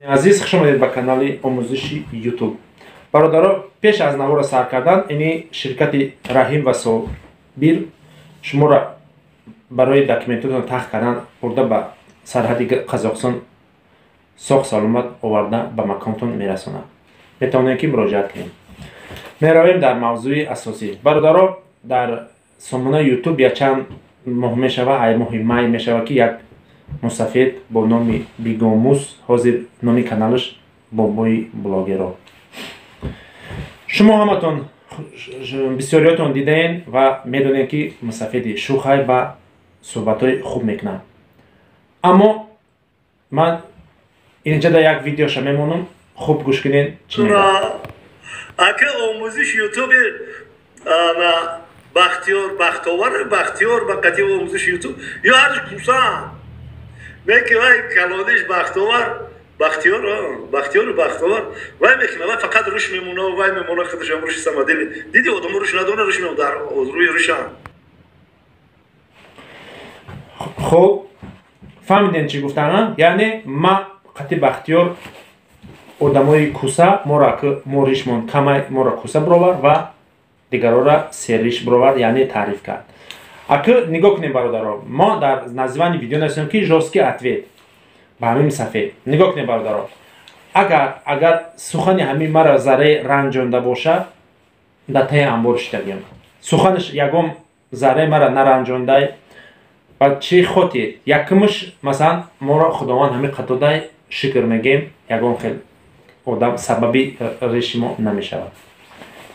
Азиз, хуш омадед ба канали омӯзиши YouTube. Бародаро, пеш аз навора сар кардан, ини ширкати Раҳим ва Собир шуморо барои документотон тахт кардан бурда ба сарҳади Қазоқистон соғ саломат оварда ба маконтон мерасонад. Метавонем ки муроҷиат кунем. Меравем дар мавзӯи асосӣ. Бародаро, дар сомонаи YouTube якчанд моҳ мешава, ай моҳи май мешава ки як мусафед бо номи Бигомус ҳозир номи каналаш Бобои блогеро. Шумо ҳаматон бисёриётон дидаен ва медонем ки мусафеди шухай ва суҳбатҳои хуб мекунад. Аммо ман инҷа дар як видеоша мемонам, хуб гӯш кунед чӣ мегӯяд. Ака омӯзиш YouTube Бахтиёр ба қатъи омӯзиш YouTube ё ҳар кусан меки вай калониш Бахтиёр вай мекина вай фақат рӯш мемуна вай мемуна худашам рӯши самадили диди одамо рӯш надона рӯш мемуна дар рӯи рӯшан. хуб фаҳмидем чӣ гуфтаам. яъне ма қатъи Бахтиёр одамои куса мо ришмон камай моро куса бировард ва дигарора сериш бировард, яъне таъриф кард. Ака нигоҳ кунем бародаро, мо дар називани видео нависем ки жостки ответ ба ҳамин сафед. Нигоҳ кунем бародаро, агар сухани ҳамин мара зарраи ранҷонда бошад, дар таи амбор шидагем. Суханаш ягон зарраи мара наранҷондай ба чӣ хотир? Якумаш масалан моро худованд ҳамин қатодай шукр мегем, ягон хел одам сабаби риши мо намешавад.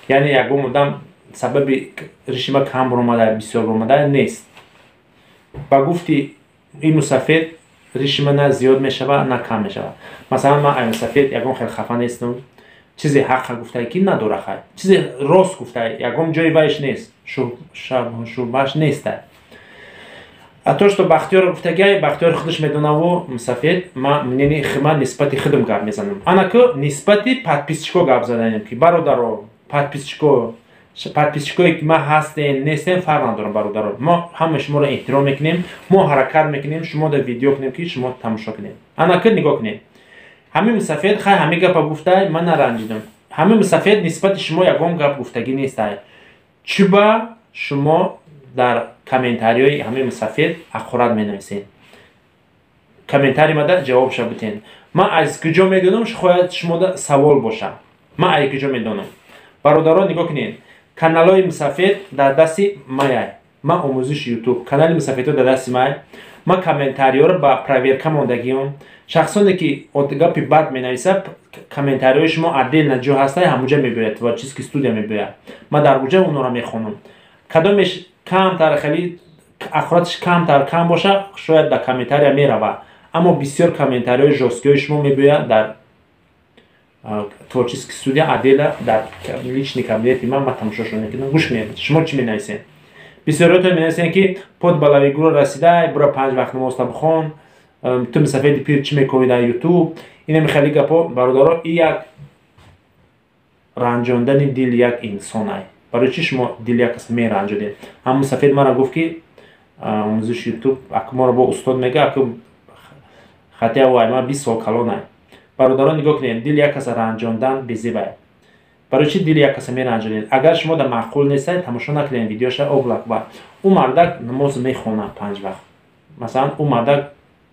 Яъне ягон одам сабаби риши ма кам баромада бисёр баромада нест. ба гуфти ин мусафед риши ма на зиёд мешава на кам мешава. Масалан ман ай мусафед ягон хел хафа нестам, чизе ҳаққа гуфтае ки надора хай, чизе рост гуфтае, ягон ҷои вайш нест, шӯъбааш нестай. А то что Бахтиёр гуфтагиай, Бахтиёр худаш медонаву мусафед ман нисбати худам гап мезанам. Анаку нисбати подписчико гап задаем ки бародаро подписчикое ки ма ҳастем нестем фарқ надорам бародаро. Мо ҳама шуморо эҳтиром мекунем, мо ҳаракат мекунем, шуморо видео кунем ки шумо тамошо кунем. Анаку нигоҳ кунем. Ҳамин мусафед хай ҳамин гапа гуфтай, ман наранҷидам. Ҳамин мусафед нисбати шумо ягон гап гуфтагӣ нестай. Чуба шумо дар комментариҳои ҳамин мусафед ҳақорат менависед. Комментари мада ҷавобша битен. Ман аз куҷо медонам, шояд шумода савол боша. Ман аз куҷо медонам. Бародарон нигоҳ кунед. Каналҳои мусафед дар дасти маяй. Ман омӯзиши YouTube. Канали мусафедҳо дар дасти май. Ман комментариҳоро ба проверка мондагиам. Шахсоне ки гапи бад менависад, комментариҳои шумо отдельно ҷо ҳастай, ҳамуҷа мебояд ва чиз ки студия мебояд. Ман дар уҷа онро мехонам. Кадомеш камтар хеле ақоратш кам боша, шояд дар комментария мерава. Аммо бисёр комментариҳои жосткиҳои шумо мебояд дар творческий студия отдельно дар личный кабинети ман тамошошон мекунам. Гӯш кунед, шумо чӣ менависед? Бисёриётон менависед ки под ба лави гурӯҳ расидай, бура 5 вақт намозта бихон, ту мусафеди пир чӣ мекунӣ дар YouTube? Инами хеле гапо бародаро, ин як ранҷондани дили як инсонай. барои чӣ шумо дили як кас меранҷонед? Ҳам мусафед мара гуфт ки омӯзиши YouTube ака моро бо устод мега, ака хатия вай ман 20 сол калонай. бародарон нигоҳ кунед, дили як каса ранҷондан безебай. барои чӣ дили як каса меранҷонед? Агар шумо дар маъқул нестед, тамошо накунед видеоша облакба. У мардак намоз мехонад 5 вақт. масалан у мардак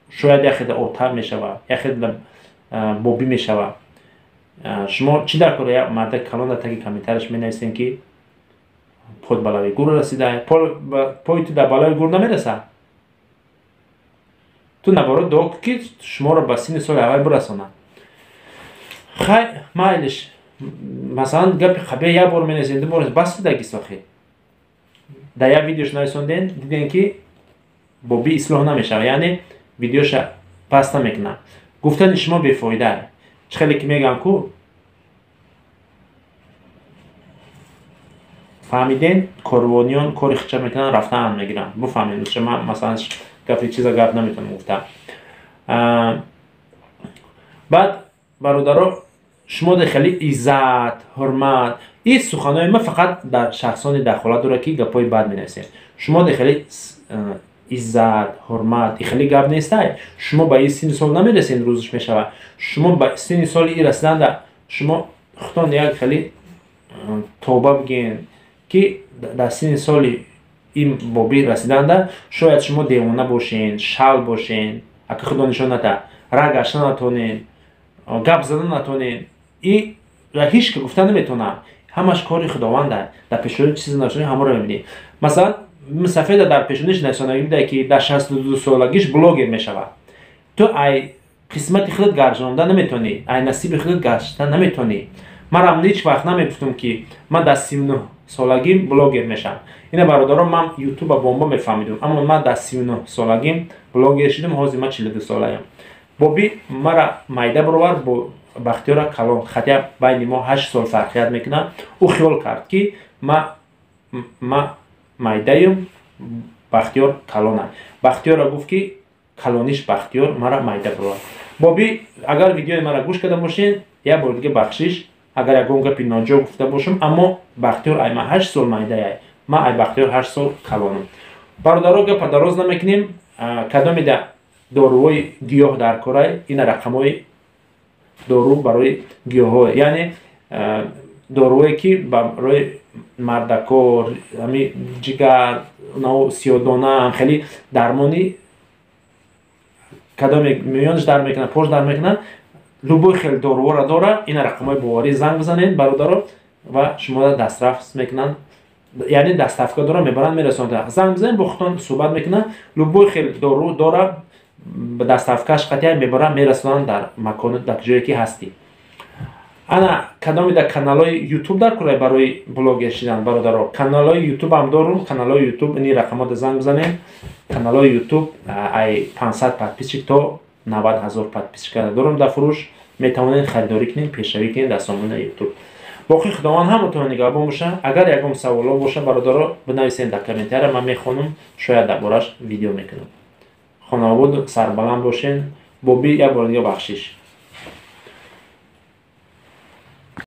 шояд яхеда отар мешава, яхеда бобӣ мешава. шумо чӣ дар кори як мардак калон дар таги комментариш менависед ки под ба лави гур расида? пои ту дар балои гур намерасад? ту наборот дуо кун ки шуморо ба синни соли аввал бирасонад. хай майлиш, масалан гапи қабия як бор менависед, ду бор бас будаги сохи. дар як видеош нависонден, дидем ки бобӣ ислоҳ намешава, яъне видеоша паст намекунад. гуфтани шумо бефоидае. чӣ хеле ки мегам ку фаҳмиден, корвониён кори хича мекунанд, рафтаан мегиранд. буфаҳмед, шумо масалан гапи чиза гап наметавонам гуфта. баъд бародаро, шумо дар хеле иззат, ҳурмат, ин суханҳои ма фақат дар шахсони дахолат дорад ки гапҳои бад менависед. шумо дар хеле иззат, ҳурмат ихели гап нестай. Шумо ба ин синни сол намерасед, рӯзиш мешавад. Шумо ба синни соли ин расиданда шумо худтон як хеле тоба бигин ки дар синни соли ин боби расиданда шояд шумо девона бошен, шал бошен, ака худо нишон нада, раг ашна натонен, гап зада натонен. И ҳеч ки гуфта наметонам. Ҳамаш кори худованд аст. Дар пешони чизи нашони ҳамаро мебинӣ. Масалан, Сафеда дар пешониш насонагӣ бида ки дар 62 солагиш блогер мешавад. Ту ай қисмати худат гарҷонда наметонӣ, ай насиби худат гашта наметонӣ. Манам ҳеч вақт намегуфтам ки ман дар 39 солагим блогер мешам. Ина бародаром ман ютуба бомба мефаҳмидам, аммо ман дар 39 солагим блогер шудам, ҳозир ман 42 солаям. Боби мара майда баровар бо Бахтиёра Калон, хотя байни мо 8 сол фарқият мекунад. Ӯ хиёл кард ки ма майдаим, Бахтиёр Калонам. Бахтиёра гуфт ки Калониш Бахтиёр мара майда баровар. Боби агар видеои мара гӯш карда бошен, як бор дига бахшиш, агар ягон гапи ноҷо гуфта бошам, аммо Бахтиёр ай ма 8 сол майдая, ма ай Бахтиёр 8 сол Калонам. Бародаро гапа дароз намекунем. Кадомида дорувои гиёҳ дар корай, ина рақамҳои дору барои гиёҳҳо, яъне дорувое ки барои мардакор, ҳами ҷигар, сиёдона, хеле дармони кадоме миёнаш дар мекунад, пош дар мекунад, любой хел дорувора дора. Ина рақамҳои боварӣ занг бизанед бародаро ва шумо дастрафт мекунанд, яъне дастафка дора мебаранд мерасонанд. Занг бизанед, бо худтон суҳбат мекунанд, любой хел дору дора дастафкаш қатъиян мебаранд мерасонанд дар макони дар ҷое ки ҳастӣ. Ана кадомида каналҳои ютуб дар курай барои блогер шудан бародаро. Каналҳои ютубам дорум, каналҳои ютуб ини рақамҳода занг бизанед. Каналҳои ютуб ай 500 подписчик то 90 000 подписчика дорум дар фурӯш. Метавонед харидорӣ кунед, пешравӣ кунед дар сомонаи ютуб. Боқи худованд ҳамотон нигаҳбон боша. Агар ягон саволо боша бародаро бинависед дар комментария, ман мехонам, шояд дар бораш видео мекунам. Хонобод сарбаланд бошен. Боби як бор дига бахшиш.